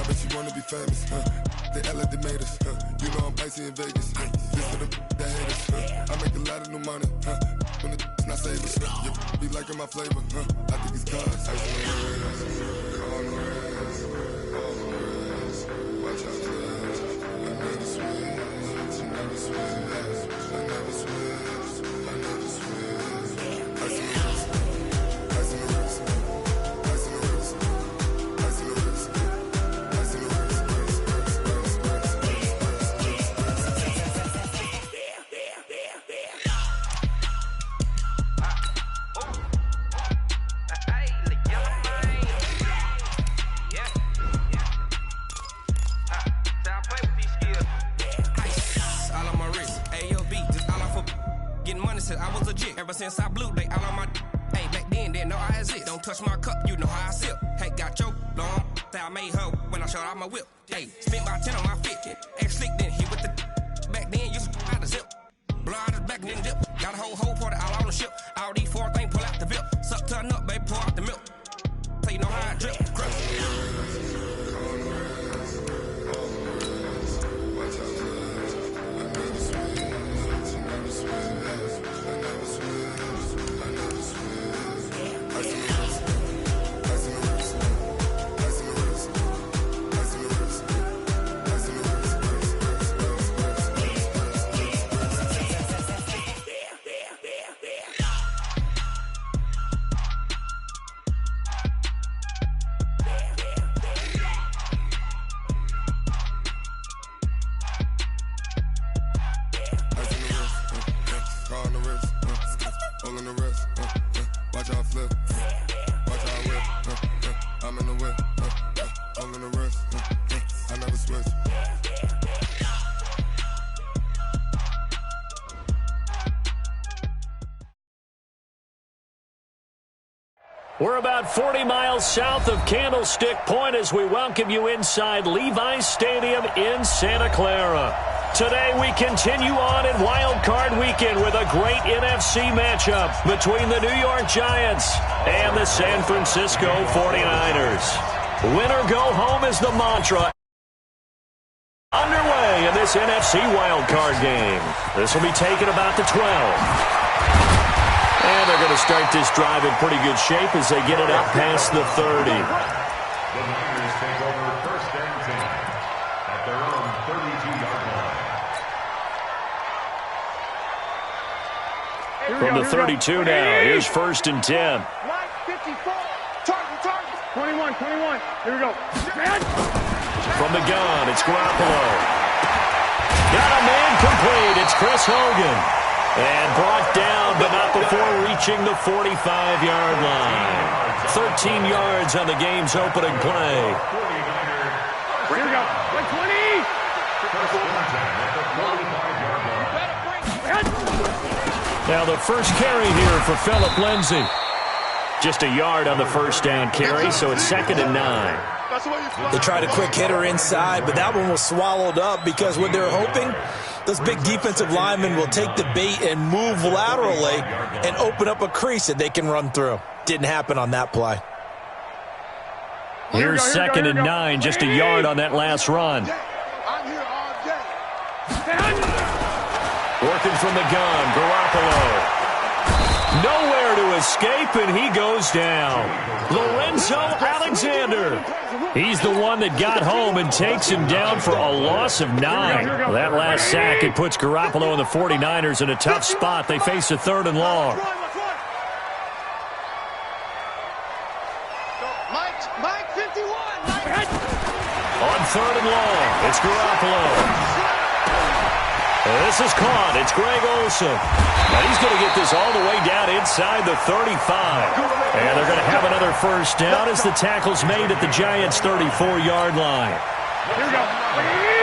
bet you wanna be famous, They act like they made us, You know I'm icy in Vegas, This for the that hate us, I make a lot of new money, When the not savers, Be liking my flavor, I think it's cause ice on the wrist, on the wrist, watch out for this. I never switch, I never switch, I never switch, I never switch. Ice on the wrist, ice on the wrist, ice on the wrist, ice on the wrist, ice on the wrist. I was legit ever since I blew they all on my hey back then didn't know I exist. Don't touch my cup, you know how I sip. Hey, got your long that I made her when I showed out my whip. Hey, spent about 10 on my fit. Ex slick then hit with the back then used to out the zip. Blow out his back and then dip. Got a whole party all on the ship. All these four things pull out the VIP. Suck turn up, baby, pour out the milk. So you know how I drip. Crush. We're about 40 miles south of Candlestick Point as we welcome you inside Levi's Stadium in Santa Clara. Today we continue on in Wild Card Weekend with a great NFC matchup between the New York Giants and the San Francisco 49ers. Winner go home is the mantra underway in this NFC Wild Card game. This will be taken about the 12. And they're going to start this drive in pretty good shape as they get it out past the 30. The Niners take over first and 10 at their own 32-yard line. From the 32 now, here's first and 10. 54. Target. 21. Here we go. From the gun, it's Garoppolo. Got a man complete. It's Chris Hogan. And brought down, but not before reaching the 45-yard line. 13 yards on the game's opening play. Here we go. 20. Now the first carry here for Phillip Lindsay. Just a yard on the first down carry, so it's 2nd and 9. They tried a quick hitter inside, but that one was swallowed up because what they're hoping, those big defensive linemen will take the bait and move laterally and open up a crease that they can run through. Didn't happen on that play. Here's 2nd and 9, just a yard on that last run. Working from the gun, Garoppolo. Nowhere to escape, and he goes down. Lorenzo Alexander. He's the one that got home and takes him down for a loss of 9. That last sack, it puts Garoppolo and the 49ers in a tough spot. They face a 3rd and long. Mike 51. On 3rd and long, it's Garoppolo. This is caught. It's Greg Olsen. And he's going to get this all the way down inside the 35. And they're going to have another first down as the tackle's made at the Giants' 34-yard line. Here we go.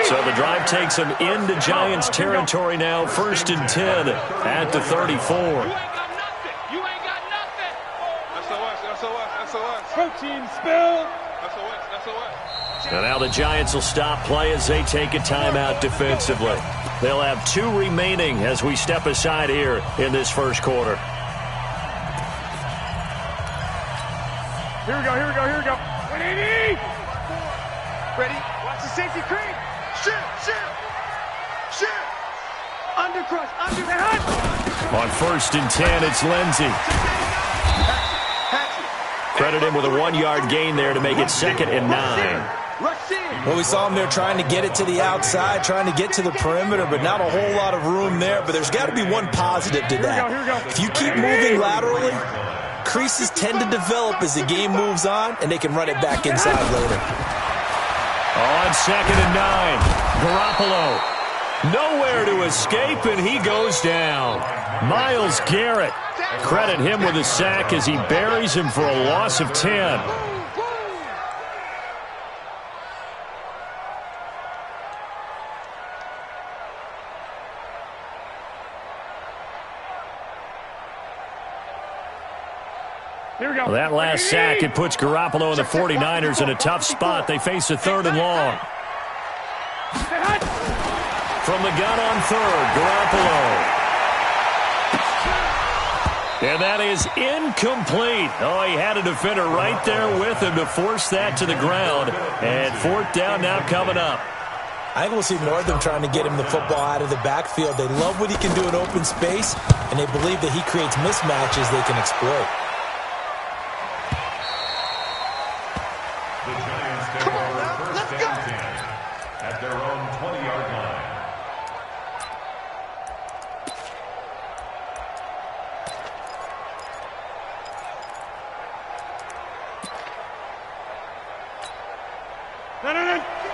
So the drive takes them into Giants territory now. 1st and 10 at the 34. You ain't got nothing. SOS. Protein spill. SOS. And now the Giants will stop play as they take a timeout defensively. They'll have 2 remaining as we step aside here in this first quarter. Here we go. 180. Ready? Watch the safety creep. Shoot. Undercrush. On 1st and 10, it's Lindsey. Credit him with a 1-yard gain there to make it 2nd and 9. Well, we saw him there trying to get it to the outside, trying to get to the perimeter, but not a whole lot of room there. But there's got to be one positive to that. If you keep moving laterally, creases tend to develop as the game moves on, and they can run it back inside later. On 2nd and 9, Garoppolo. Nowhere to escape, and he goes down. Myles Garrett. Credit him with a sack as he buries him for a loss of 10. Well, that last sack, it puts Garoppolo and the 49ers in a tough spot. They face a 3rd and long. From the gun on 3rd, Garoppolo. And that is incomplete. Oh, he had a defender right there with him to force that to the ground. And 4th down now coming up. I think we'll see more of them trying to get him the football out of the backfield. They love what he can do in open space, and they believe that he creates mismatches they can exploit. The Giants take over 1st and 10 at their own 20-yard line.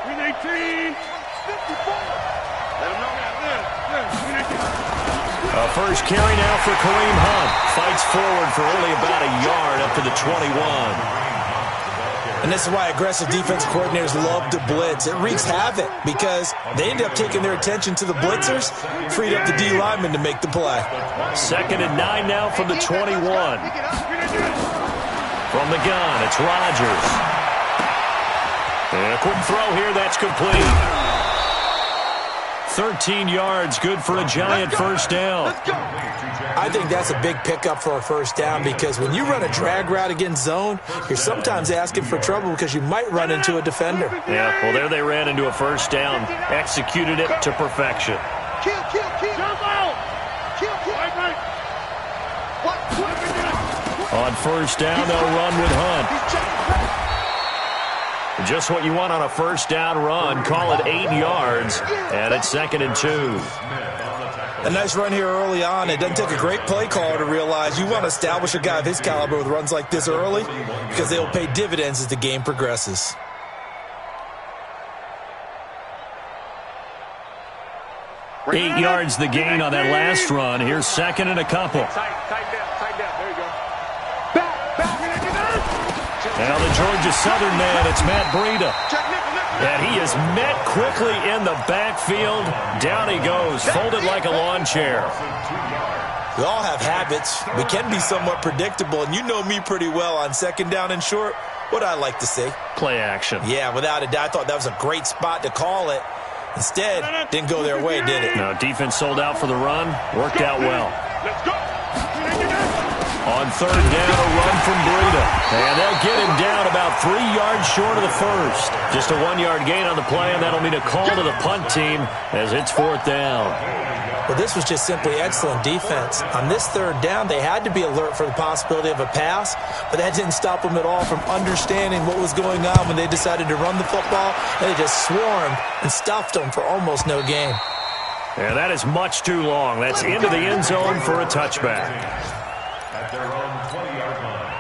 With 18. 54. Let him know that. A first carry now for Kareem Hunt. Fights forward for only about a yard up to the 21. And this is why aggressive defense coordinators love to blitz. It wreaks havoc because they end up taking their attention to the blitzers, freed up the D lineman to make the play. 2nd and 9 now from the 21. From the gun, it's Rodgers. And a quick throw here, that's complete. 13 yards, good for a Giant first down. I think that's a big pickup for a first down because when you run a drag route against zone, you're sometimes asking for trouble because you might run into a defender. Yeah, well, there they ran into a first down, executed it to perfection. Kill. Jump out. Kill. On first down, they'll run with Hunt. Just what you want on a first down run. Call it 8 yards, and it's 2nd and 2. A nice run here early on. It doesn't take a great play caller to realize you want to establish a guy of his caliber with runs like this early because they will pay dividends as the game progresses. Eight yards the gain on that last run. Here's 2nd and a couple. Tight down. There you go. Now the Georgia Southern man, it's Matt Breida. And he is met quickly in the backfield. Down he goes, folded like a lawn chair. We all have habits. We can be somewhat predictable, and you know me pretty well on 2nd down and short. What I like to see. Play action. Yeah, without a doubt. I thought that was a great spot to call it. Instead, didn't go their way, did it? No, defense sold out for the run. Worked out well. Let's go. On 3rd down, a run from Breida. And they'll get him down about 3 yards short of the first. Just a 1-yard gain on the play, and that'll mean a call to the punt team as it's 4th down. Well, this was just simply excellent defense. On this 3rd down, they had to be alert for the possibility of a pass, but that didn't stop them at all from understanding what was going on when they decided to run the football, and they just swarmed and stuffed them for almost no gain. And that is much too long. That's into the end zone for a touchback. At their own 20-yard line.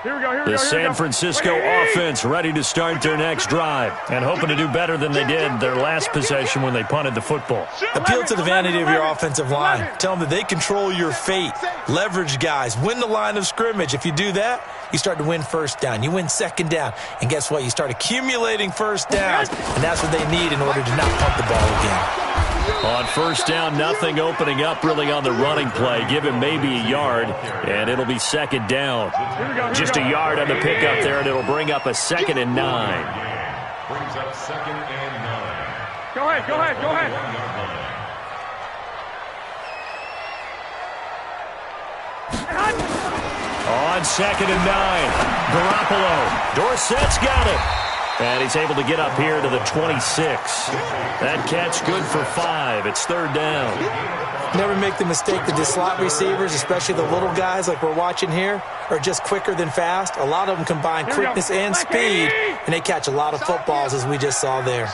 Here we go. The San Francisco offense ready to start their next drive and hoping to do better than they did their last possession when they punted the football. Appeal to the vanity of your offensive line. Tell them that they control your fate. Leverage guys. Win the line of scrimmage. If you do that, you start to win first down. You win 2nd down. And guess what? You start accumulating first downs, and that's what they need in order to not punt the ball again. On 1st down, nothing opening up really on the running play. Give him maybe a yard, and it'll be 2nd down. Just a yard on the pickup there, and it'll bring up a 2nd and 9. Brings up 2nd and 9. Go ahead. On 2nd and 9, Garoppolo. Dorsett's got it. And he's able to get up here to the 26. That catch good for 5. It's third down. Never make the mistake that the slot receivers, especially the little guys like we're watching here, are just quicker than fast. A lot of them combine quickness and speed, and they catch a lot of footballs, as we just saw there.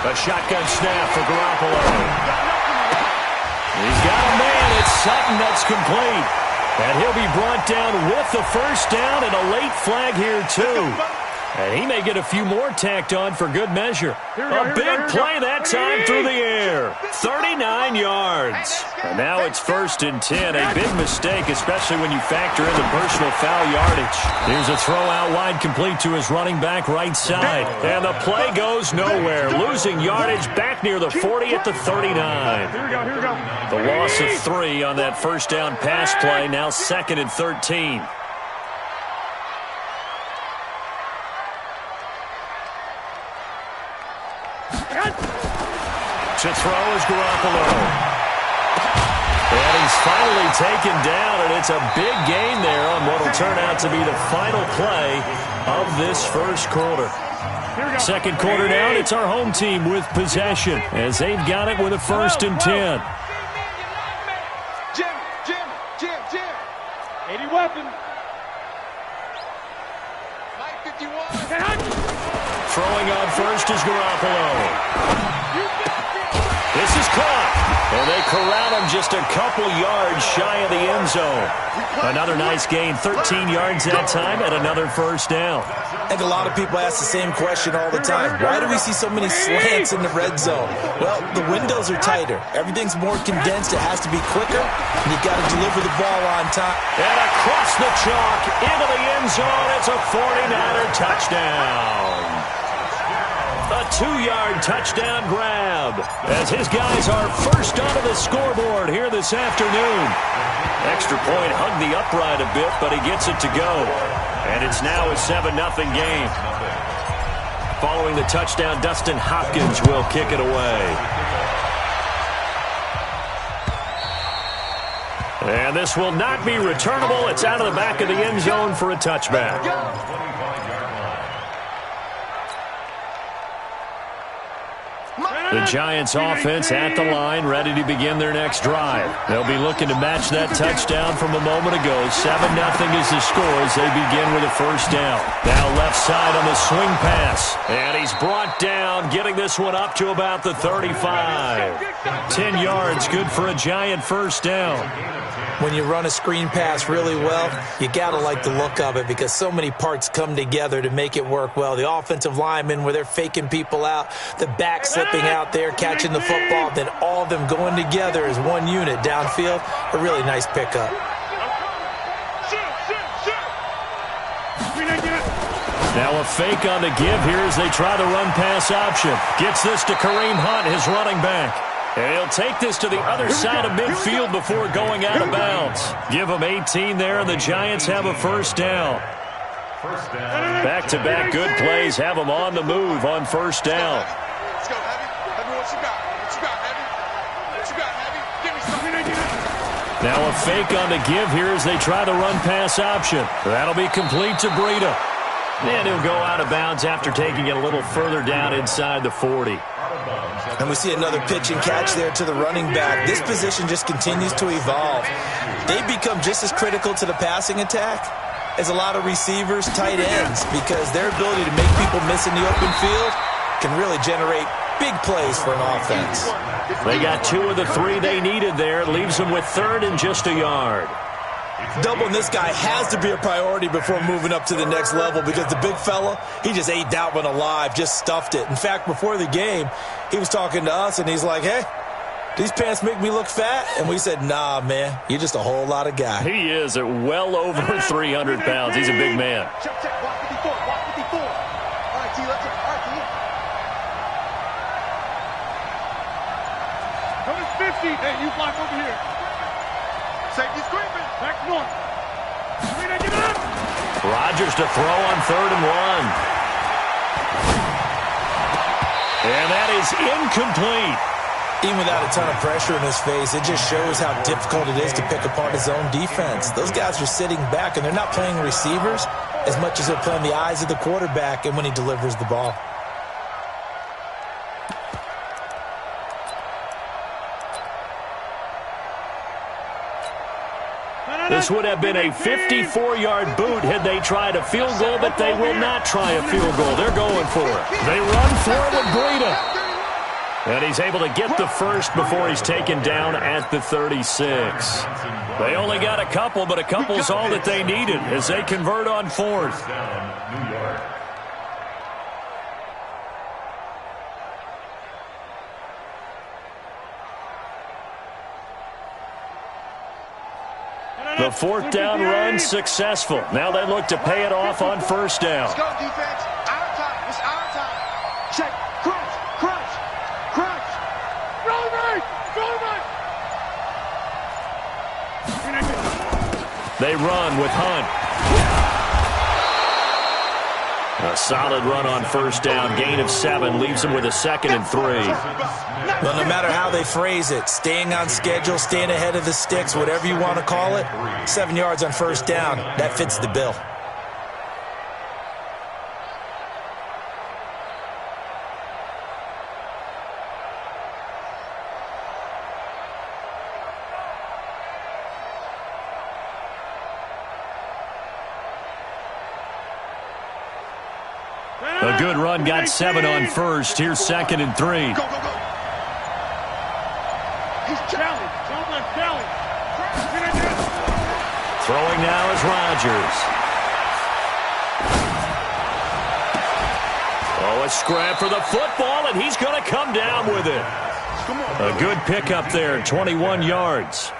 A shotgun snap for Garoppolo. He's got a man. It's Sutton that's complete. And he'll be brought down with the first down and a late flag here, too. And he may get a few more tacked on for good measure. A big play that time through the air. 39 yards. And now it's 1st and 10. A big mistake, especially when you factor in the personal foul yardage. Here's a throw out wide complete to his running back right side. And the play goes nowhere. Losing yardage back near the 40 at the 39. The loss of 3 on that first down pass play. Now 2nd and 13. To throw is Garoppolo. And he's finally taken down, and it's a big gain there on what will turn out to be the final play of this first quarter. Second quarter now, it's our home team with possession as they've got it with a 1st and 10. Jim. 80 weapon. 51. Throwing on first is Garoppolo. This is caught, and they corral him just a couple yards shy of the end zone. Another nice gain, 13 yards that time, and another first down. I think a lot of people ask the same question all the time. Why do we see so many slants in the red zone? Well, the windows are tighter. Everything's more condensed. It has to be quicker, and you've got to deliver the ball on time. And across the chalk, into the end zone, it's a 49er touchdown. A 2-yard touchdown grab as his guys are first onto the scoreboard here this afternoon. Extra point hugged the upright a bit, but he gets it to go. And it's now a 7-0 game. Following the touchdown, Dustin Hopkins will kick it away. And this will not be returnable. It's out of the back of the end zone for a touchback. The Giants offense at the line, ready to begin their next drive. They'll be looking to match that touchdown from a moment ago. 7-0 is the score as they begin with a first down. Now left side on the swing pass. And he's brought down, getting this one up to about the 35. 10 yards, good for a Giant first down. When you run a screen pass really well, you got to like the look of it because so many parts come together to make it work well. The offensive linemen, where they're faking people out, the back slipping out there, catching the football, then all of them going together as one unit downfield. A really nice pickup. Now a fake on the give here as they try the run-pass option. Gets this to Kareem Hunt, his running back. And he'll take this to the other side of midfield before going out of bounds. Give him 18 there, and the Giants have a first down. Back-to-back good plays have them on the move on first down. Let's go, Heavy. Heavy, what you got? What you got, Heavy? What you got, Heavy? Give me something. Now a fake on the give here as they try the run-pass option. That'll be complete to Breida. And he'll go out of bounds after taking it a little further down inside the 40. And we see another pitch and catch there to the running back. This position just continues to evolve. They become just as critical to the passing attack as a lot of receivers, tight ends, because their ability to make people miss in the open field can really generate big plays for an offense. They got 2 of the 3 they needed there. It leaves them with 3rd and just a yard. Doubling this guy has to be a priority before moving up to the next level because the big fella, he just ate that one alive, just stuffed it. In fact, before the game, he was talking to us, and he's like, hey, these pants make me look fat? And we said, nah, man, you're just a whole lot of guy. He is at well over 300 pounds. He's a big man. Check, block 54, block 54. All right, T, let's go. All right, T. Coming 50. Hey, you block over here. Safety screaming. Back north. Get up. Rodgers to throw on 3rd and 1. And that is incomplete. Even without a ton of pressure in his face, it just shows how difficult it is to pick apart his own defense. Those guys are sitting back, and they're not playing receivers as much as they're playing the eyes of the quarterback and when he delivers the ball. This would have been a 54-yard boot had they tried a field goal, but they will not try a field goal. They're going for it. They run for it with Breida. And he's able to get the first before he's taken down at the 36. They only got a couple, but a couple's all that they needed as they convert on fourth. The fourth down run successful. Now they look to pay it off on first down. Let's go, defense. Our time. It's our time. Check. Crunch. Crunch. Crunch. Rolling right. Rolling right. They run with Hunt. A solid run on first down. Gain of 7 leaves them with a 2nd and 3. Well, no matter how they phrase it, staying on schedule, staying ahead of the sticks, whatever you want to call it, 7 yards on first down, that fits the bill. A good run got 7 on first. Here's 2nd and 3. Go, go, go. He's challenged. Someone challenged. Throwing now is Rodgers. Oh, a scrap for the football, and he's going to come down with it. A good pickup there, 21 yards.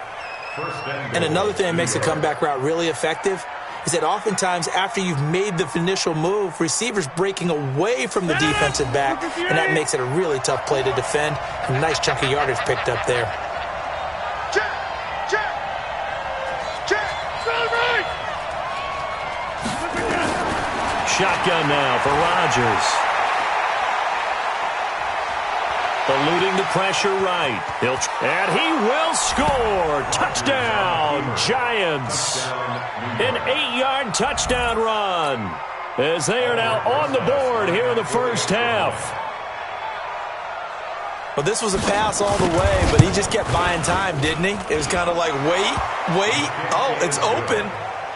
And another thing that makes a comeback route really effective is that oftentimes after you've made the initial move, receivers breaking away from the defensive back, and that makes it a really tough play to defend. A nice chunk of yardage picked up there. Check. Check. Check. Right. Shotgun now for Rodgers. Eluding the pressure right. And he will score. Touchdown, Giants. An 8-yard touchdown run as they are now on the board here in the first half. Well, this was a pass all the way, but he just kept buying time, didn't he? It was kind of like, wait. Oh, it's open.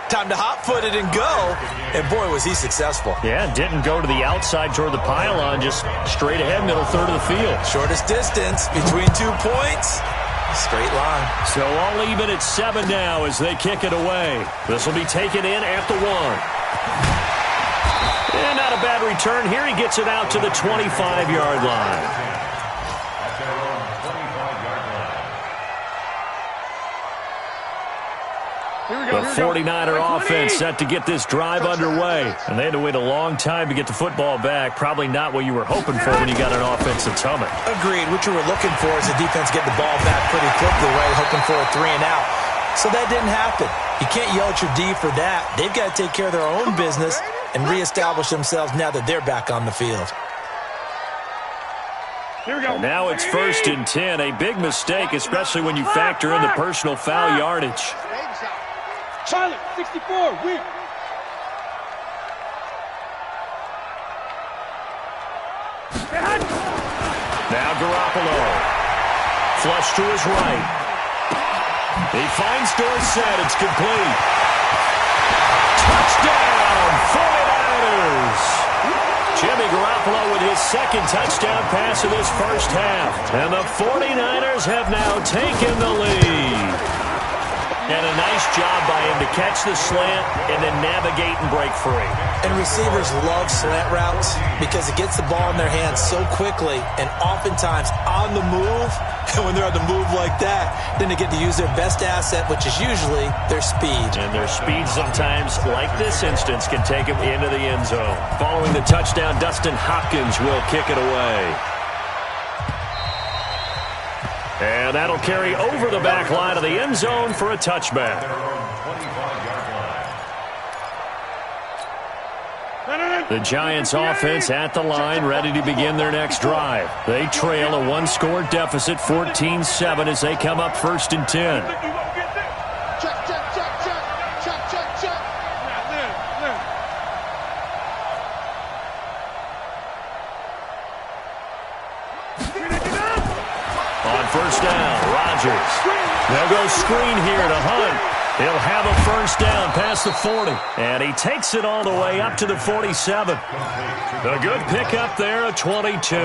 Time to hot-foot it and go. And, boy, was he successful. Yeah, didn't go to the outside toward the pylon, just straight ahead, middle third of the field. Shortest distance between 2 points. Straight line. So all even at 7 now as they kick it away. This will be taken in at the 1. And not a bad return here. He gets it out to the 25-yard line. The 49er offense set to get this drive underway. And they had to wait a long time to get the football back. Probably not what you were hoping for when you got an offense that's humming. Agreed. What you were looking for is the defense get the ball back pretty quickly, right? Hoping for a 3 and out. So that didn't happen. You can't yell at your D for that. They've got to take care of their own business and reestablish themselves now that they're back on the field. Here we go. And now it's 1st and 10. A big mistake, especially when you factor in the personal foul yardage. Charlotte, 64, weak. Now Garoppolo. Flush to his right. He finds Dorsett. It's complete. Touchdown, 49ers. Jimmy Garoppolo with his 2nd touchdown pass of this first half. And the 49ers have now taken the lead. And a nice job by him to catch the slant and then navigate and break free. And receivers love slant routes because it gets the ball in their hands so quickly and oftentimes on the move. And when they're on the move like that, then they get to use their best asset, which is usually their speed. And their speed sometimes, like this instance, can take them into the end zone. Following the touchdown, Dustin Hopkins will kick it away. And that'll carry over the back line of the end zone for a touchback. The Giants offense at the line, ready to begin their next drive. They trail a one-score deficit, 14-7, as they come up 1st and 10. On 1st down, Rodgers. They'll go screen here to Hunt. He'll have a 1st down past the 40. And he takes it all the way up to the 47. A good pickup there, a 22.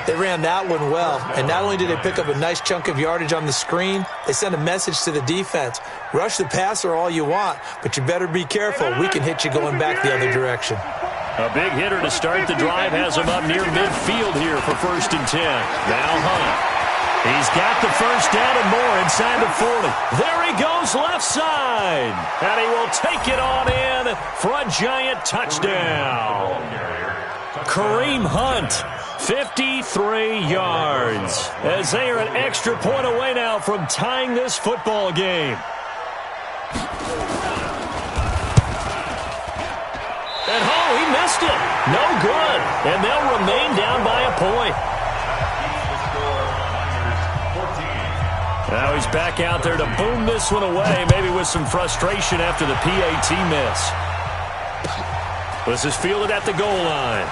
They ran that one well, and not only did they pick up a nice chunk of yardage on the screen, they sent a message to the defense. Rush the passer all you want, but you better be careful. We can hit you going back the other direction. A big hitter to start the drive has him up near midfield here for 1st and 10. Now Hunt. He's got the 1st down and more inside the 40. There he goes left side. And he will take it on in for a Giant touchdown. Kareem Hunt, 53 yards. As they are an extra point away now from tying this football game. And he missed it. No good. And they'll remain down by a point. Now he's back out there to boom this one away, maybe with some frustration after the PAT miss. This is fielded at the goal line.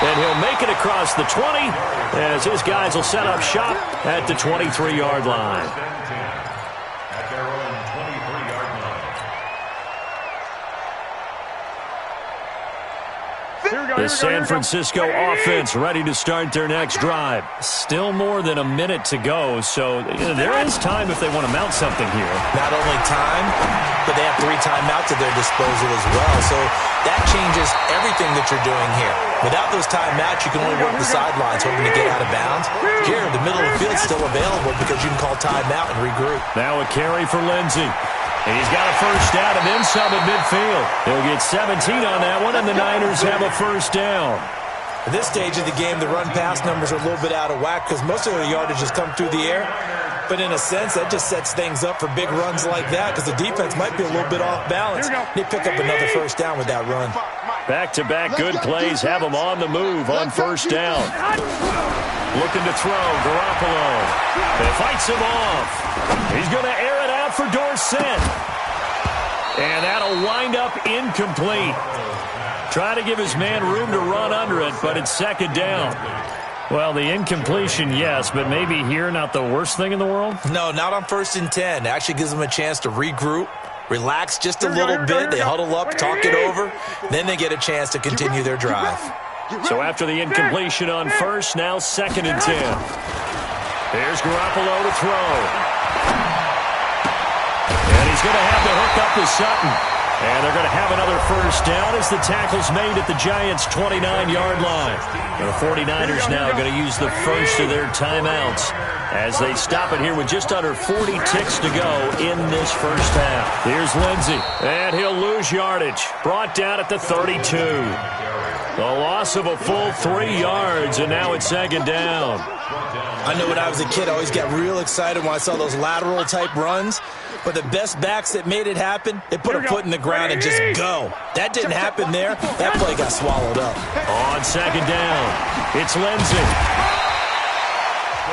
And he'll make it across the 20 as his guys will set up shop at the 23-yard line. At their own 23-yard line. The San Francisco offense ready to start their next drive. Still more than a minute to go, so there is time if they want to mount something here. Not only time, but they have 3 timeouts at their disposal as well. So that changes everything that you're doing here. Without those timeouts, you can only work the sidelines, hoping to get out of bounds. Here, the middle of the field's still available because you can call timeout and regroup. Now a carry for Lindsey. And he's got a 1st down and then some at midfield. He'll get 17 on that one, and the Niners have a 1st down. At this stage of the game, the run-pass numbers are a little bit out of whack because most of their yardage has come through the air. But in a sense, that just sets things up for big runs like that because the defense might be a little bit off balance. They pick up another 1st down with that run. Back-to-back good plays have him on the move on 1st down. Looking to throw, Garoppolo. And fights him off. He's going to air it out for Dorsett. And that'll wind up incomplete. Trying to give his man room to run under it, but it's 2nd down. Well, the incompletion, yes, but maybe here not the worst thing in the world? No, not on 1st and 10. It actually gives them a chance to regroup, relax just a little bit. They huddle up, talk it over. Then they get a chance to continue their drive. So after the incompletion on 1st, now 2nd and 10. Here's Garoppolo to throw. And he's going to have to hook up to Sutton. And they're going to have another 1st down as the tackle's made at the Giants' 29-yard line. And the 49ers now going to use the first of their timeouts as they stop it here with just under 40 ticks to go in this 1st half. Here's Lindsey, and he'll lose yardage. Brought down at the 32. The loss of a full 3 yards, and now it's 2nd down. I know when I was a kid, I always got real excited when I saw those lateral-type runs. But the best backs that made it happen, they put a foot in the ground and just go. That didn't happen there. That play got swallowed up. On 2nd down, it's Lindsey.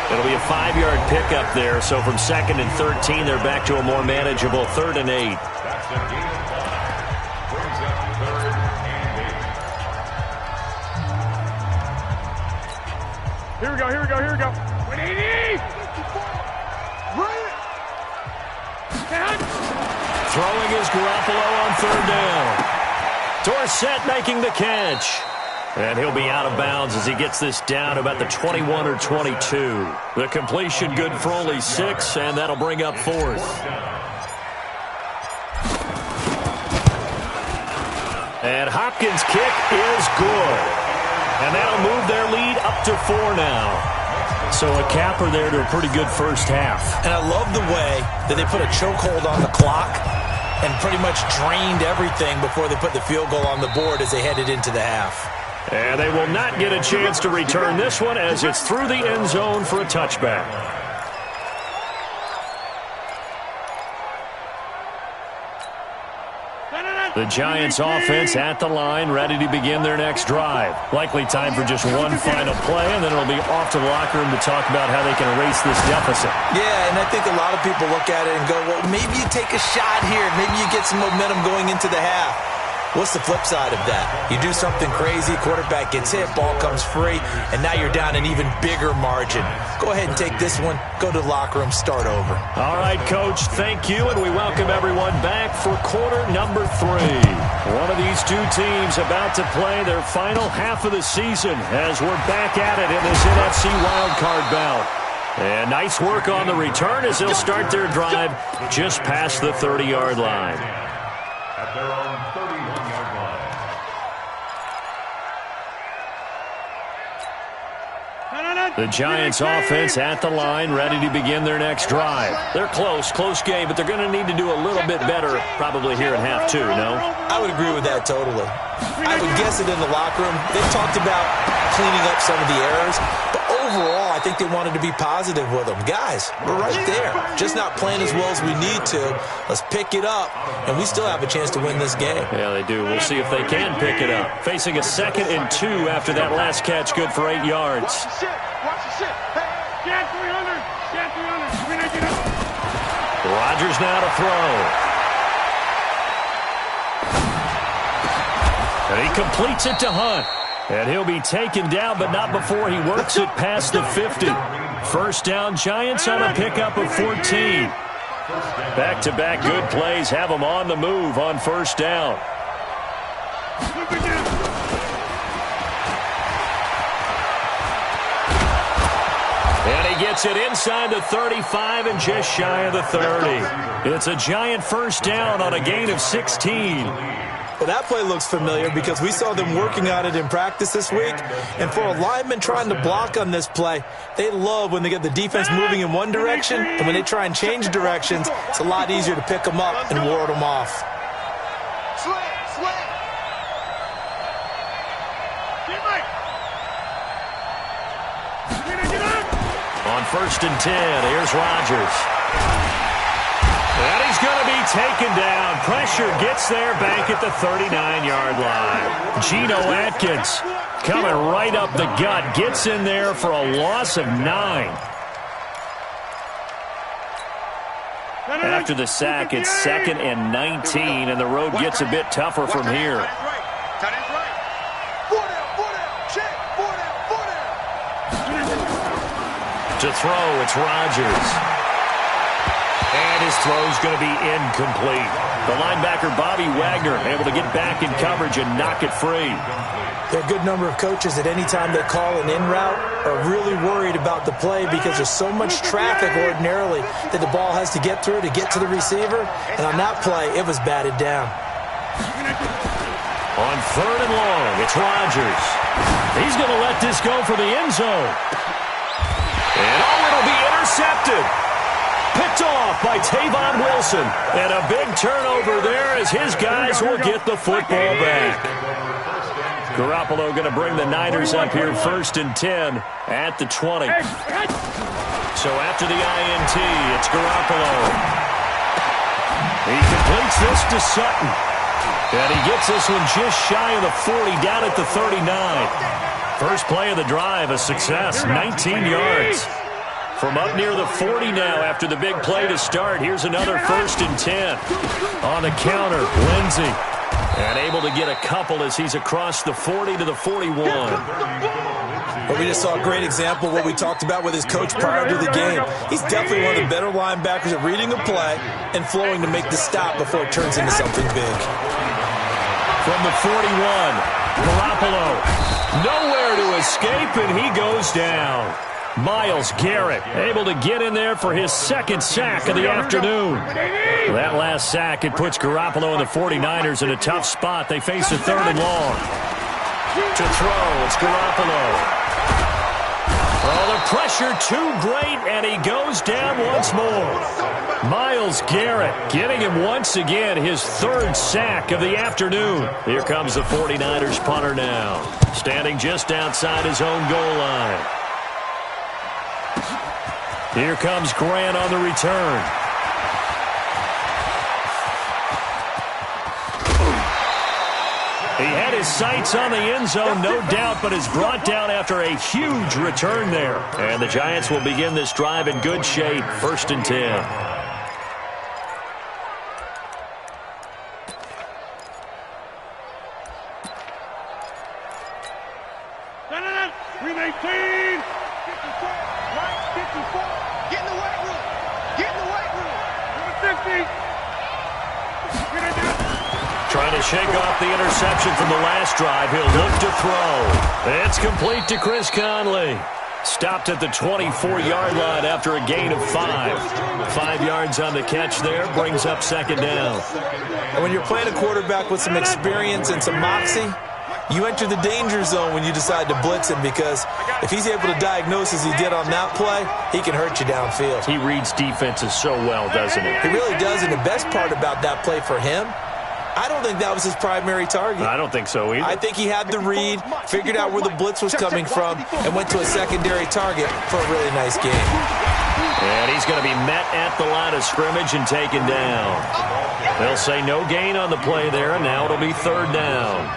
It'll be a 5-yard pickup there, so from 2nd and 13, they're back to a more manageable 3rd and 8. That's the game. Brings up 3rd and 8. Here we go, here we go, here we go. 180! Throwing is Garoppolo on 3rd down. Dorsett making the catch. And he'll be out of bounds as he gets this down about the 21 or 22. The completion good for only 6, and that'll bring up 4th. And Hopkins' kick is good. And that'll move their lead up to 4 now. So a capper there to a pretty good 1st half. And I love the way that they put a chokehold on the clock and pretty much drained everything before they put the field goal on the board as they headed into the half. And they will not get a chance to return this one as it's through the end zone for a touchback. The Giants offense at the line, ready to begin their next drive. Likely time for just one final play, and then it'll be off to the locker room to talk about how they can erase this deficit. Yeah, and I think a lot of people look at it and go, well, maybe you take a shot here. Maybe you get some momentum going into the half. What's the flip side of that? You do something crazy, quarterback gets hit, ball comes free, and now you're down an even bigger margin. Go ahead and take this one, go to the locker room, start over. All right, Coach, thank you, and we welcome everyone back for quarter number 3. One of these two teams about to play their final half of the season as we're back at it in this NFC wildcard bout. And nice work on the return as they'll start their drive just past the 30-yard line. At their own 31-yard line. The Giants offense at the line, ready to begin their next drive. They're close game, but they're going to need to do a little bit better probably here in half 2, no? I would agree with that totally. I would guess it in the locker room. They've talked about cleaning up some of the errors, but overall, I think they wanted to be positive with them. Guys, we're right there. Just not playing as well as we need to. Let's pick it up, and we still have a chance to win this game. Yeah, they do. We'll see if they can pick it up. Facing a 2nd and 2 after that last catch, good for 8 yards. Watch the shit. Hey, get 300. Get 300. Rodgers now to throw. And he completes it to Hunt. And he'll be taken down, but not before he works it past the 50. First down, Giants on a pickup of 14. Back-to-back good plays have them on the move on first down. And he gets it inside the 35 and just shy of the 30. It's a Giant first down on a gain of 16. Well, that play looks familiar because we saw them working on it in practice this week. And for a lineman trying to block on this play, they love when they get the defense moving in one direction, and when they try and change directions, it's a lot easier to pick them up and ward them off. On first and 10, here's Rodgers. And he's going to be taken down. Pressure gets there back at the 39-yard line. Geno Atkins coming right up the gut. Gets in there for a loss of 9. After the sack, it's 2nd and 19, and the road gets a bit tougher from here. To throw, it's Rodgers. And his throw's going to be incomplete. The linebacker, Bobby Wagner, able to get back in coverage and knock it free. There are a good number of coaches that any time they call an in route are really worried about the play because there's so much traffic ordinarily that the ball has to get through to get to the receiver. And on that play, it was batted down. On 3rd and long, it's Rodgers. He's going to let this go for the end zone. And it'll be intercepted. Picked off by Tavon Wilson. And a big turnover there as his guys will get the football back. Garoppolo going to bring the Niners up here 1st and 10 at the 20. So after the INT, it's Garoppolo. He completes this to Sutton. And he gets this one just shy of the 40 down at the 39. First play of the drive, a success, 19 yards. From up near the 40 now after the big play to start. Here's another 1st and 10. On the counter, Lindsey. And able to get a couple as he's across the 40 to the 41. Well, we just saw a great example of what we talked about with his coach prior to the game. He's definitely one of the better linebackers at reading a play and flowing to make the stop before it turns into something big. From the 41, Garoppolo. Nowhere to escape, and he goes down. Myles Garrett able to get in there for his 2nd sack of the afternoon. That last sack, it puts Garoppolo and the 49ers in a tough spot. They face a 3rd and long. To throw, it's Garoppolo. Oh, the pressure too great, and he goes down once more. Myles Garrett getting him once again, his 3rd sack of the afternoon. Here comes the 49ers punter now, standing just outside his own goal line. Here comes Grant on the return. He had his sights on the end zone, no doubt, but is brought down after a huge return there. And the Giants will begin this drive in good shape, 1st and 10. Trying to shake off the interception from the last drive. He'll look to throw. It's complete to Chris Conley. Stopped at the 24-yard line after a gain of 5. 5 yards on the catch there, brings up 2nd down. And when you're playing a quarterback with some experience and some moxie, you enter the danger zone when you decide to blitz him, because if he's able to diagnose as he did on that play, he can hurt you downfield. He reads defenses so well, doesn't he? He really does, and the best part about that play for him, I don't think that was his primary target. I don't think so either. I think he had the read, figured out where the blitz was coming from, and went to a secondary target for a really nice game. And he's going to be met at the line of scrimmage and taken down. They'll say no gain on the play there, and now it'll be 3rd down.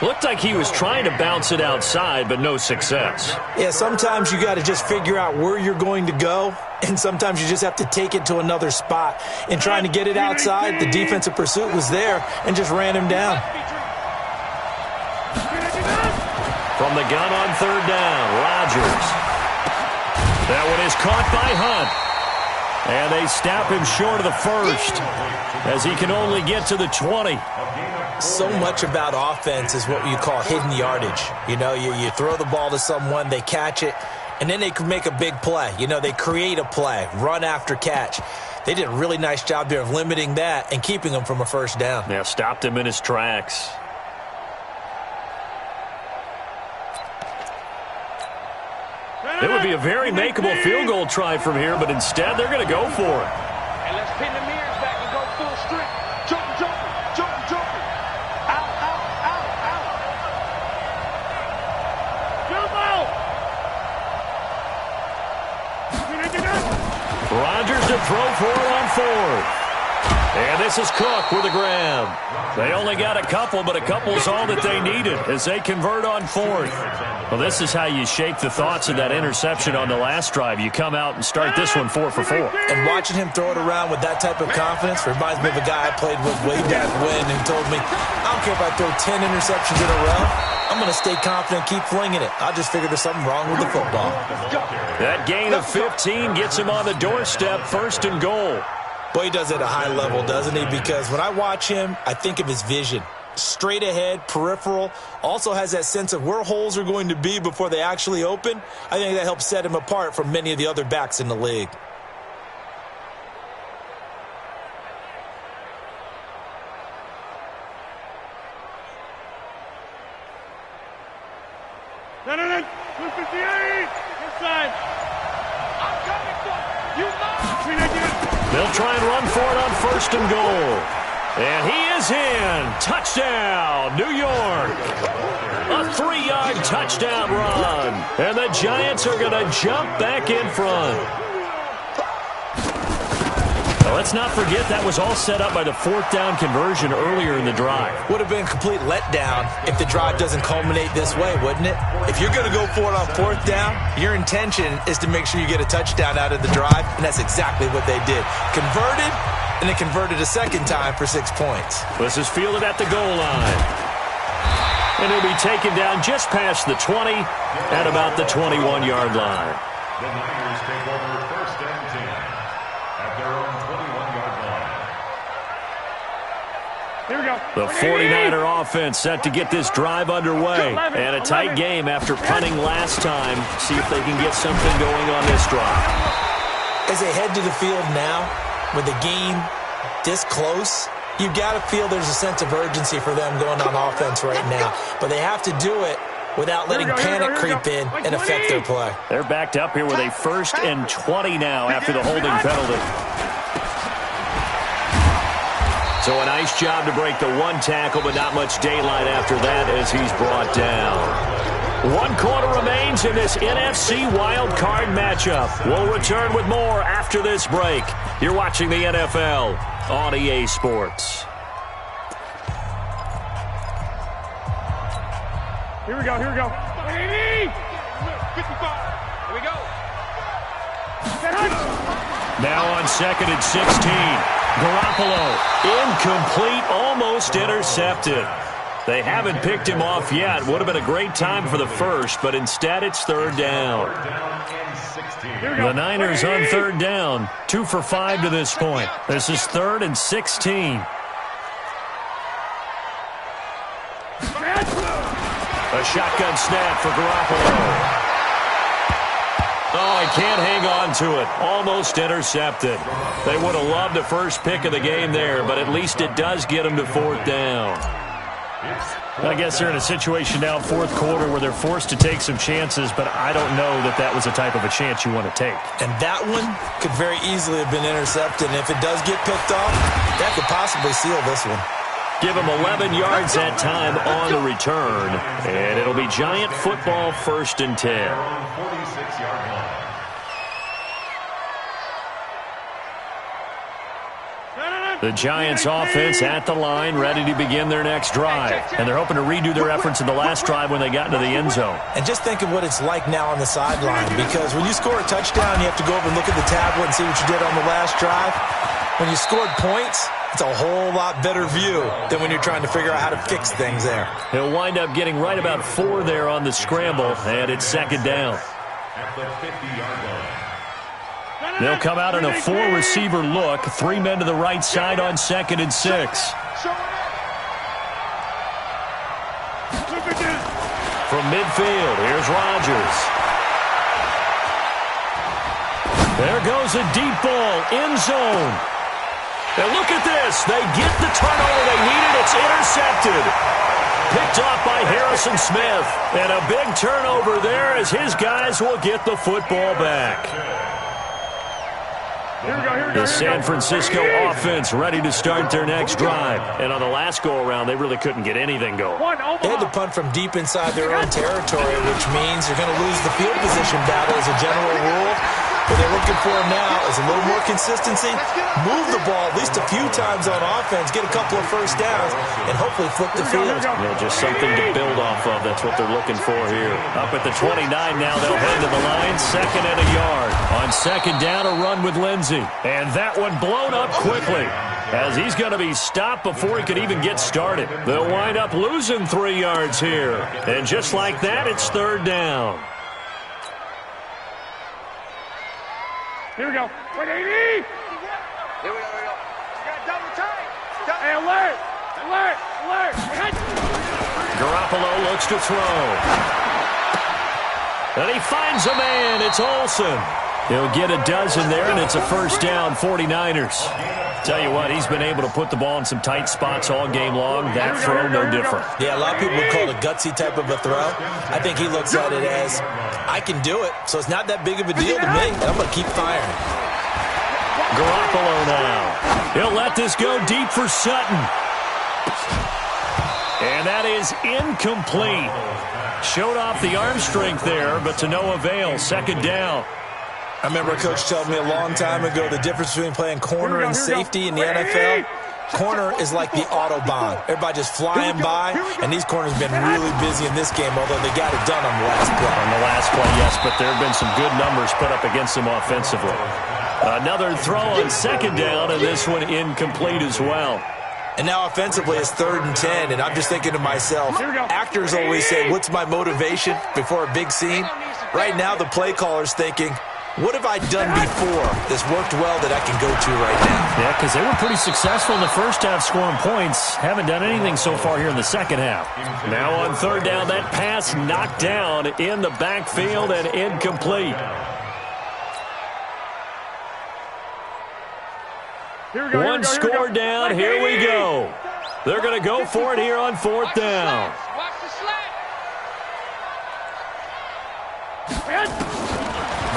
Looked like he was trying to bounce it outside, but no success. Yeah, sometimes you got to just figure out where you're going to go, and sometimes you just have to take it to another spot. In trying to get it outside, the defensive pursuit was there and just ran him down. From the gun on 3rd down, Rodgers. That one is caught by Hunt. And they snap him short of the 1st as he can only get to the 20. So much about offense is what you call hidden yardage. You know, you throw the ball to someone, they catch it, and then they can make a big play. You know, they create a play, run after catch. They did a really nice job there of limiting that and keeping him from a 1st down. Yeah, stopped him in his tracks. It would be a very makeable field goal try from here, but instead they're going to go for it. And let's pin the mirrors back and go full strength. Jump. Out. Jump out. Rodgers to throw for it on 4th. And this is Cook with a grab. They only got a couple, but a couple is all that they needed as they convert on 4th. Well, this is how you shake the thoughts of that interception on the last drive. You come out and start this one 4 for 4. And watching him throw it around with that type of confidence reminds me of a guy I played with way back when who told me, I don't care if I throw 10 interceptions in a row. I'm going to stay confident, keep flinging it. I just figured there's something wrong with the football. That gain of 15 gets him on the doorstep, 1st and goal. Boy, he does it at a high level, doesn't he? Because when I watch him, I think of his vision. Straight ahead, peripheral, also has that sense of where holes are going to be before they actually open. I think that helps set him apart from many of the other backs in the league. No. 258. Inside. I'm coming for you. They'll try and run for it on 1st and goal. And he is in. Touchdown, New York. A 3-yard touchdown run. And the Giants are going to jump back in front. Now, let's not forget that was all set up by the 4th down conversion earlier in the drive. Would have been a complete letdown if the drive doesn't culminate this way, wouldn't it? If you're going to go for it on 4th down, your intention is to make sure you get a touchdown out of the drive, and that's exactly what they did. Converted, and they converted a 2nd time for 6 points. This is fielded at the goal line. And he'll be taken down just past the 20 at about the 21-yard line. The Niners take over 1st and 10 at their own 21-yard line. Here we go. The 49er offense set to get this drive underway. And a tight game after punting last time. See if they can get something going on this drive. As they head to the field now, with the game this close, you've got to feel there's a sense of urgency for them going on offense right now. But they have to do it without letting panic creep in and affect their play. They're backed up here with a 1st and 20 now after the holding penalty. So a nice job to break the 1 tackle, but not much daylight after that as he's brought down. 1 quarter remains in this NFC wild card matchup. We'll return with more after this break. You're watching the NFL on EA Sports. Here we go. 80! 55. Here we go. Now on 2nd and 16. Garoppolo, incomplete, almost intercepted. They haven't picked him off yet. Would have been a great time for the first, but instead it's 3rd down. The Niners on 3rd down, 2 for 5 to this point. This is 3rd and 16. A shotgun snap for Garoppolo. Oh, he can't hang on to it. Almost intercepted. They would have loved the first pick of the game there, but at least it does get them to 4th down. I guess they're in a situation now, 4th quarter, where they're forced to take some chances, but I don't know that that was the type of a chance you want to take. And that one could very easily have been intercepted. And if it does get picked off, that could possibly seal this one. Give him 11 yards that time on the return, and it'll be Giant football 1st and 10. 46-yard line. The Giants offense at the line, ready to begin their next drive. And they're hoping to redo their efforts in the last drive when they got into the end zone. And just think of what it's like now on the sideline, because when you score a touchdown, you have to go over and look at the tablet and see what you did on the last drive. When you scored points, it's a whole lot better view than when you're trying to figure out how to fix things there. He'll wind up getting right about 4 there on the scramble, and it's 2nd down. At the 50-yard line. They'll come out in a 4-receiver look. 3 men to the right side on 2nd and 6. From midfield, here's Rodgers. There goes a deep ball, end zone. And look at this. They get the turnover they needed. It's intercepted. Picked off by Harrison Smith. And a big turnover there as his guys will get the football back. The San Francisco offense ready to start their next drive. And on the last go-around, they really couldn't get anything going. They had to punt from deep inside their own territory, which means you're going to lose the field position battle as a general rule. What they're looking for now is a little more consistency, move the ball at least a few times on offense, get a couple of first downs, and hopefully flip the field. Yeah, just something to build off of. That's what they're looking for here. Up at the 29 now, they'll head to the line. 2nd and a yard. On 2nd down, a run with Lindsey. And that one blown up quickly, as he's going to be stopped before he could even get started. They'll wind up losing 3 yards here. And just like that, it's 3rd down. Here we go. 180. Here we go. You got double time. Hey, alert. Garoppolo looks to throw. And he finds a man. It's Olsen. He'll get a dozen there, and it's a 1st down, 49ers. Tell you what, he's been able to put the ball in some tight spots all game long. That throw, no different. Yeah, a lot of people would call it a gutsy type of a throw. I think he looks at it as, I can do it, so it's not that big of a deal to me, and I'm going to keep firing. Garoppolo now. He'll let this go deep for Sutton. And that is incomplete. Showed off the arm strength there, but to no avail. 2nd down. I remember a coach telling me a long time ago the difference between playing corner and safety in the NFL. Corner is like the Autobahn. Everybody just flying by, and these corners have been really busy in this game, although they got it done on the last play. On the last play, yes, but there have been some good numbers put up against them offensively. Another throw on 2nd down, and this one incomplete as well. And now offensively it's 3rd and 10, and I'm just thinking to myself, actors always say, what's my motivation before a big scene? Right now the play caller's thinking, what have I done before that's worked well that I can go to right now? Yeah, because they were pretty successful in the first half scoring points. Haven't done anything so far here in the second half. Now on 3rd down, that pass knocked down in the backfield and incomplete. One score down, here we go. They're going to go for it here on 4th down.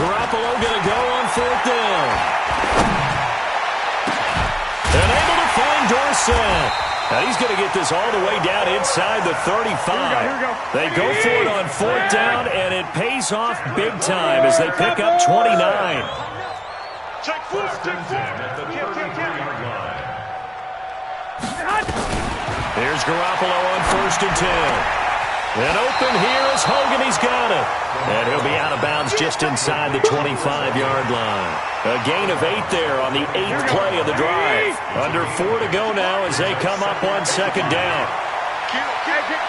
Garoppolo going to go on 4th down. And able to find Dorsett. Now he's going to get this all the way down inside the 35. They go for it on 4th down, and it pays off big time as they pick up 29. Check 4. At the 33-yard line. Here's Garoppolo on 1st and 10. And open here is Hogan. He's got it. And he'll be out of bounds just inside the 25-yard line. A gain of 8 there on the 8th play of the drive. Under 4 to go now as they come up on second down.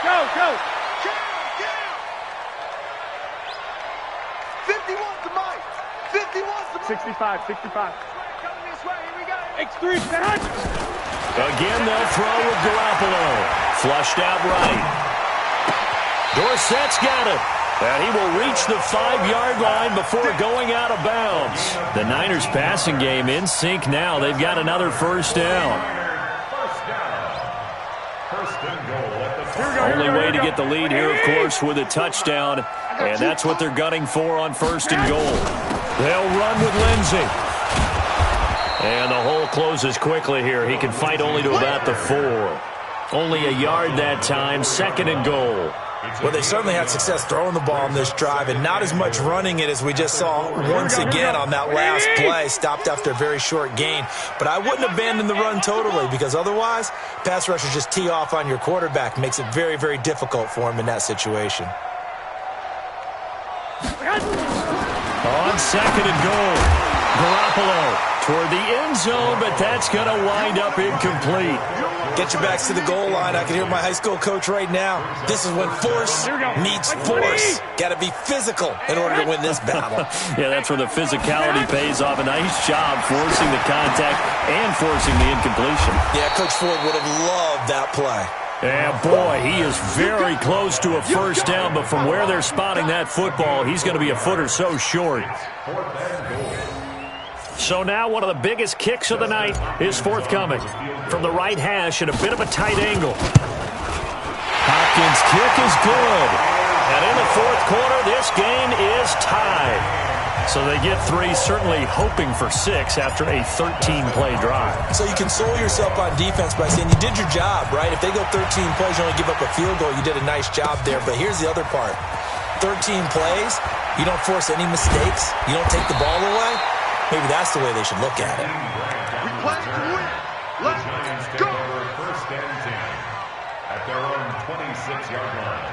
Go. 51's the mic. 51's the mic. 65. Coming this way. Here we go. X3. Again, they'll throw with Garoppolo. Flushed out right. Dorsett's got it. And he will reach the 5-yard line before going out of bounds. The Niners passing game in sync now. They've got another first down. Only way to get the lead here, of course, with a touchdown. And that's what they're gunning for on first and goal. They'll run with Lindsey. And the hole closes quickly here. He can fight only to about the 4. Only a yard that time, second and goal. Well, they certainly had success throwing the ball on this drive and not as much running it as we just saw once again on that last play. Stopped after a very short gain. But I wouldn't abandon the run totally because otherwise, pass rushers just tee off on your quarterback. Makes it very, very difficult for him in that situation. On second and goal, Garoppolo toward the end zone, but that's going to wind up incomplete. Get your backs to the goal line. I can hear my high school coach right now. This is when force meets force. Got to be physical in order to win this battle. Yeah, that's where the physicality pays off. A nice job forcing the contact and forcing the incompletion. Yeah, Coach Ford would have loved that play. Yeah, boy, he is very close to a first down, but from where they're spotting that football, he's going to be a foot or so short. So now one of the biggest kicks of the night is forthcoming. From the right hash at a bit of a tight angle. Hopkins' kick is good. And in the fourth quarter, this game is tied. So they get 3, certainly hoping for 6 after a 13-play drive. So you console yourself on defense by saying you did your job, right? If they go 13 plays, you only give up a field goal, you did a nice job there. But here's the other part. 13 plays, you don't force any mistakes, you don't take the ball away. Maybe that's the way they should look at it. We play to win. Let's go. First and 10 at their own 26-yard line.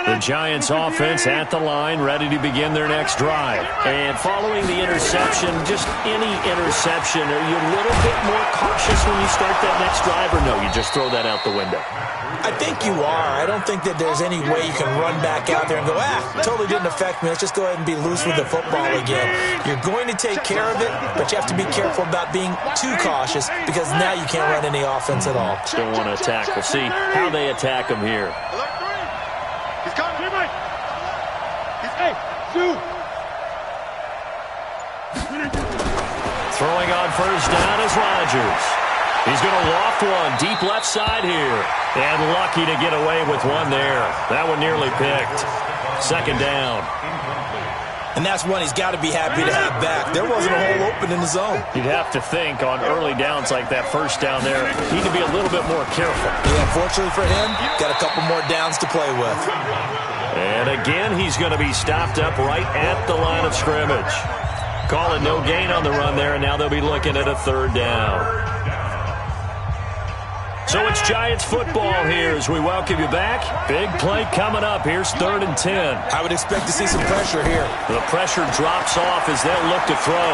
The Giants offense at the line, ready to begin their next drive. And following the interception, just any interception, are you a little bit more cautious when you start that next drive, or no, you just throw that out the window? I think you are. I don't think that there's any way you can run back out there and go, totally didn't affect me. Let's just go ahead and be loose with the football again. You're going to take care of it, but you have to be careful about being too cautious because now you can't run any offense at all. Still want to attack. We'll see how they attack him here. He's coming. Hey, Sue. Throwing on first down is Rodgers. He's going to loft one deep left side here. And lucky to get away with one there. That one nearly picked. Second down. And that's one he's got to be happy to have back. There wasn't a hole open in the zone. You'd have to think on early downs like that first down there, need to be a little bit more careful. Yeah, fortunately for him, got a couple more downs to play with. And again, he's going to be stopped up right at the line of scrimmage. Call it no gain on the run there, and now they'll be looking at a third down. So it's Giants football here as we welcome you back. Big play coming up. Here's 3rd and 10. I would expect to see some pressure here. The pressure drops off as they'll look to throw.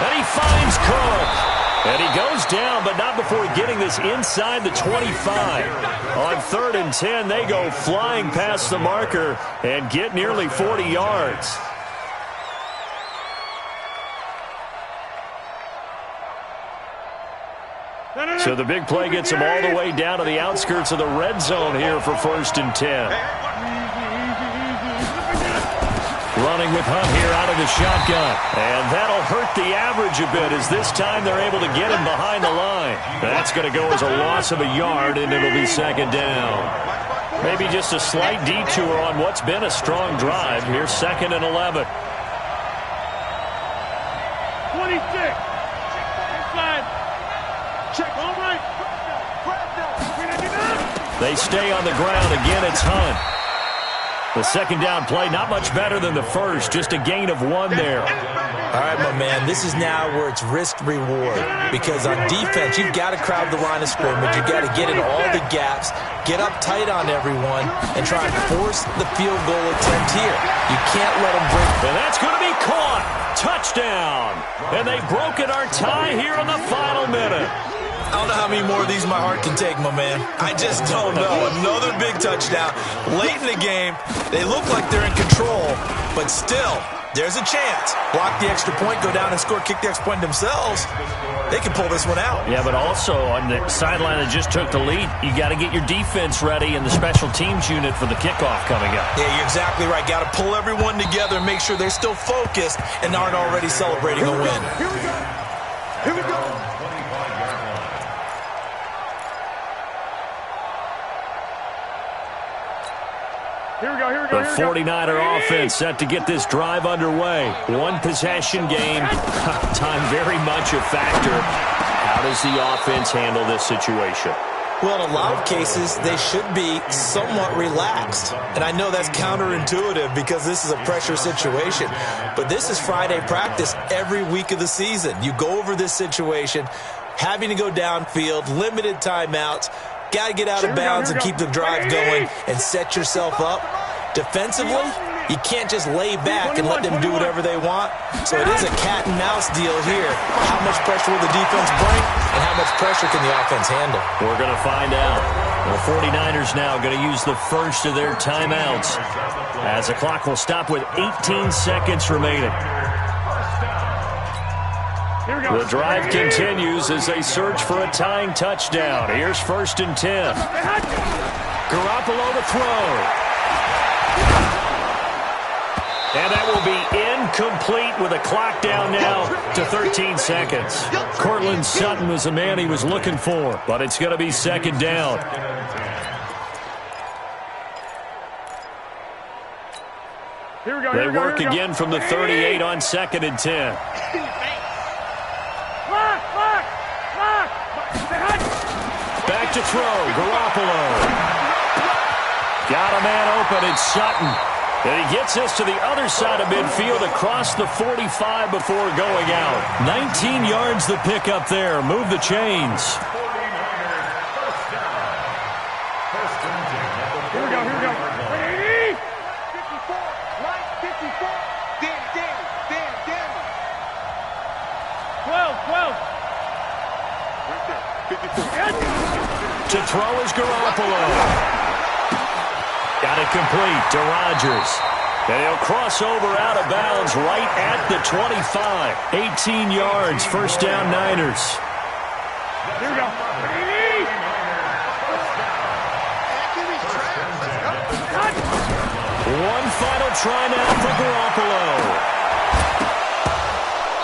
And he finds Cook. And he goes down, but not before getting this inside the 25. On 3rd and 10, they go flying past the marker and get nearly 40 yards. So the big play gets him all the way down to the outskirts of the red zone here for 1st and 10. Running with Hunt here out of the shotgun. And that'll hurt the average a bit as this time they're able to get him behind the line. That's going to go as a loss of a yard, and it'll be 2nd down. Maybe just a slight detour on what's been a strong drive. Here's 2nd and 11. 26. Inside. Check, all right. They stay on the ground. Again, it's Hunt. The second down play, not much better than the first, just a gain of 1 there. All right, my man, this is now where it's risk-reward, because on defense, you've got to crowd the line of scrimmage. You've got to get in all the gaps, get up tight on everyone, and try and force the field goal attempt here. You can't let them break. And that's going to be caught. Touchdown. And they've broken our tie here in the final minute. I don't know how many more of these my heart can take, my man. I just don't know. Another big touchdown late in the game. They look like they're in control, but still, there's a chance. Block the extra point, go down and score, kick the extra point themselves. They can pull this one out. Yeah, but also on the sideline that just took the lead, you got to get your defense ready and the special teams unit for the kickoff coming up. Yeah, you're exactly right. Got to pull everyone together and make sure they're still focused and aren't already celebrating a win. Here we go. Here we go. The 49er offense set to get this drive underway. One possession game. Time very much a factor. How does the offense handle this situation? Well, in a lot of cases, they should be somewhat relaxed. And I know that's counterintuitive because this is a pressure situation. But this is Friday practice every week of the season. You go over this situation, having to go downfield, limited timeouts. Got to get out of bounds and keep the drive going and set yourself up. Defensively, you can't just lay back and let them do whatever they want. So it is a cat and mouse deal here. How much pressure will the defense bring and how much pressure can the offense handle? We're going to find out. The 49ers now going to use the first of their timeouts as the clock will stop with 18 seconds remaining. The drive continues as they search for a tying touchdown. Here's 1st and 10. Garoppolo to throw. And that will be incomplete with a clock down now to 13 seconds. Cortland Sutton was the man he was looking for, but it's going to be 2nd down. They work again from the 38 on 2nd and 10. Back to throw, Garoppolo. Got a man open, it's Sutton. And he gets us to the other side of midfield across the 45 before going out. 19 yards the pick up there. Move the chains. Here we go. 80. 54. Right, 54. Danny. 12. Right there. 54. To throw is Garoppolo. Got it complete to Rodgers. And he'll cross over out of bounds right at the 25. 18 yards, 1st down Niners. Here we go. One final try now for Garoppolo.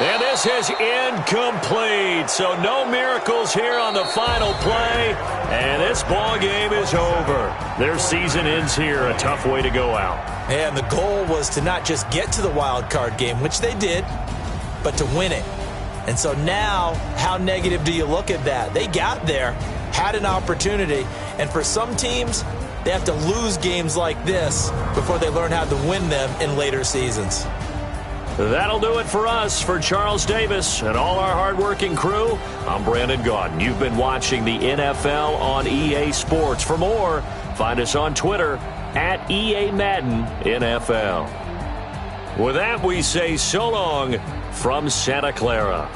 And this is incomplete. So no miracles here on the final play. And this ball game is over. Their season ends here. A tough way to go out. And the goal was to not just get to the wild card game, which they did, but to win it. And so now, how negative do you look at that? They got there, had an opportunity, and for some teams, they have to lose games like this before they learn how to win them in later seasons. That'll do it for us. For Charles Davis and all our hardworking crew, I'm Brandon Gaudin. You've been watching the NFL on EA Sports. For more, find us on Twitter at EA Madden NFL. With that, we say so long from Santa Clara.